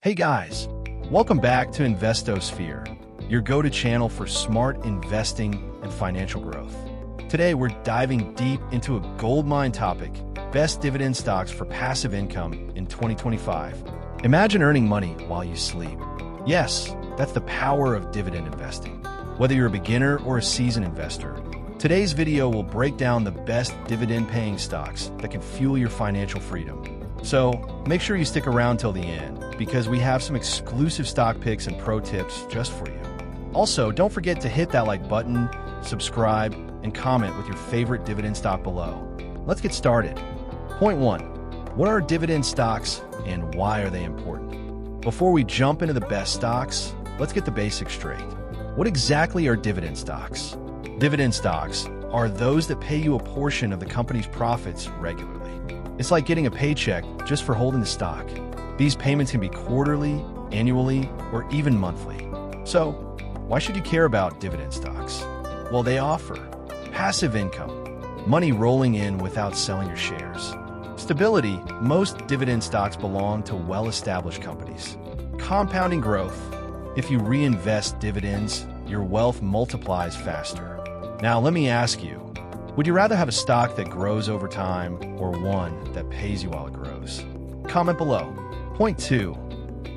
Hey guys, welcome back to Investosphere, your go-to channel for smart investing and financial growth. Today we're diving deep into a goldmine topic, best dividend stocks for passive income in 2025. Imagine earning money while you sleep. Yes, that's the power of dividend investing. Whether you're a beginner or a seasoned investor, today's video will break down the best dividend-paying stocks that can fuel your financial freedom. So make sure you stick around till the end, because we have some exclusive stock picks and pro tips just for you. Also, don't forget to hit that like button, subscribe, and comment with your favorite dividend stock below. Let's get started. Point 1. What are dividend stocks and why are they important? Before we jump into the best stocks, let's get the basics straight. What exactly are dividend stocks? Dividend stocks are those that pay you a portion of the company's profits regularly. It's like getting a paycheck just for holding the stock. These payments can be quarterly, annually, or even monthly. So, why should you care about dividend stocks? Well, they offer passive income, money rolling in without selling your shares. Stability, most dividend stocks belong to well-established companies. Compounding growth, if you reinvest dividends, your wealth multiplies faster. Now, let me ask you, would you rather have a stock that grows over time or one that pays you while it grows? Comment below. Point 2.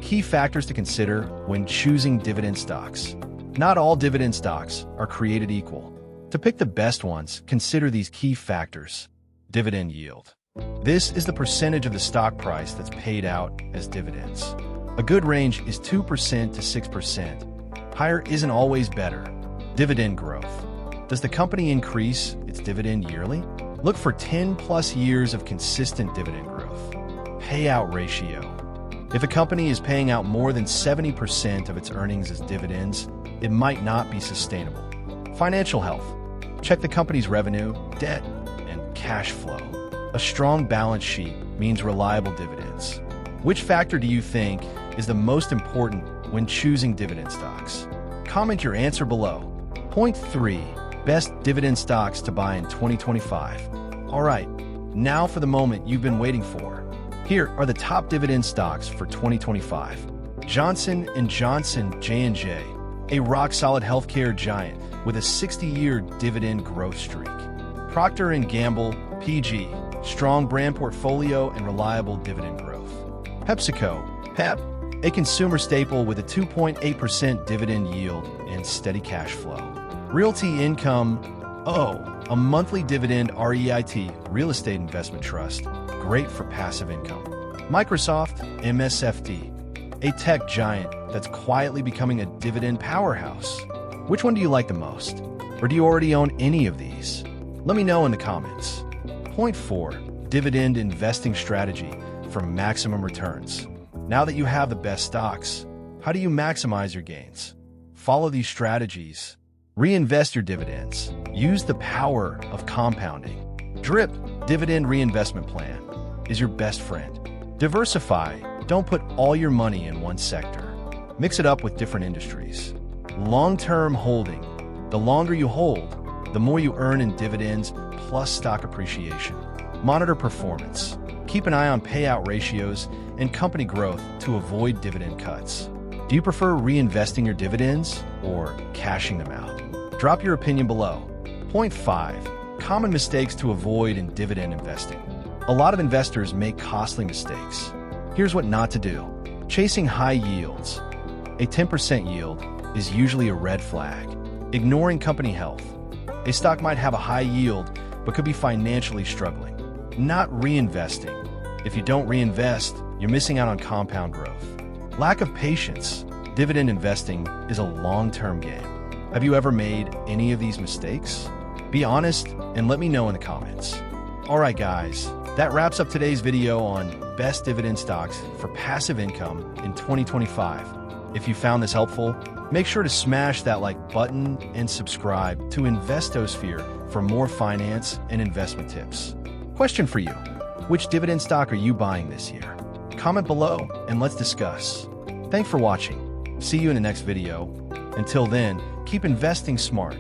Key factors to consider when choosing dividend stocks. Not all dividend stocks are created equal. To pick the best ones, consider these key factors. Dividend yield. This is the percentage of the stock price that's paid out as dividends. A good range is 2% to 6%. Higher isn't always better. Dividend growth. Does the company increase its dividend yearly? Look for 10+ years of consistent dividend growth. Payout ratio. If a company is paying out more than 70% of its earnings as dividends, it might not be sustainable. Financial health. Check the company's revenue, debt, and cash flow. A strong balance sheet means reliable dividends. Which factor do you think is the most important when choosing dividend stocks? Comment your answer below. Point 3. Best dividend stocks to buy in 2025. All right, now for the moment you've been waiting for. Here are the top dividend stocks for 2025. Johnson & Johnson J&J, a rock-solid healthcare giant with a 60-year dividend growth streak. Procter & Gamble, PG, strong brand portfolio and reliable dividend growth. PepsiCo, PEP, a consumer staple with a 2.8% dividend yield and steady cash flow. Realty Income, a monthly dividend REIT, real estate investment trust, great for passive income. Microsoft, MSFD, a tech giant that's quietly becoming a dividend powerhouse. Which one do you like the most? Or do you already own any of these? Let me know in the comments. Point 4. Dividend investing strategy for maximum returns. Now that you have the best stocks, how do you maximize your gains? Follow these strategies. Reinvest your dividends. Use the power of compounding. DRIP, Dividend Reinvestment Plan, is your best friend. Diversify. Don't put all your money in one sector. Mix it up with different industries. Long-term holding. The longer you hold, the more you earn in dividends plus stock appreciation. Monitor performance. Keep an eye on payout ratios and company growth to avoid dividend cuts. Do you prefer reinvesting your dividends or cashing them out? Drop your opinion below. Point 5. Common mistakes to avoid in dividend investing. A lot of investors make costly mistakes. Here's what not to do. Chasing high yields. A 10% yield is usually a red flag. Ignoring company health. A stock might have a high yield but could be financially struggling. Not reinvesting. If you don't reinvest, you're missing out on compound growth. Lack of patience. Dividend investing is a long-term game. Have you ever made any of these mistakes? Be honest and let me know in the comments. Alright guys, that wraps up today's video on best dividend stocks for passive income in 2025. If you found this helpful, make sure to smash that like button and subscribe to Investosphere for more finance and investment tips. Question for you, which dividend stock are you buying this year? Comment below and let's discuss. Thanks for watching. See you in the next video. Until then, keep investing smart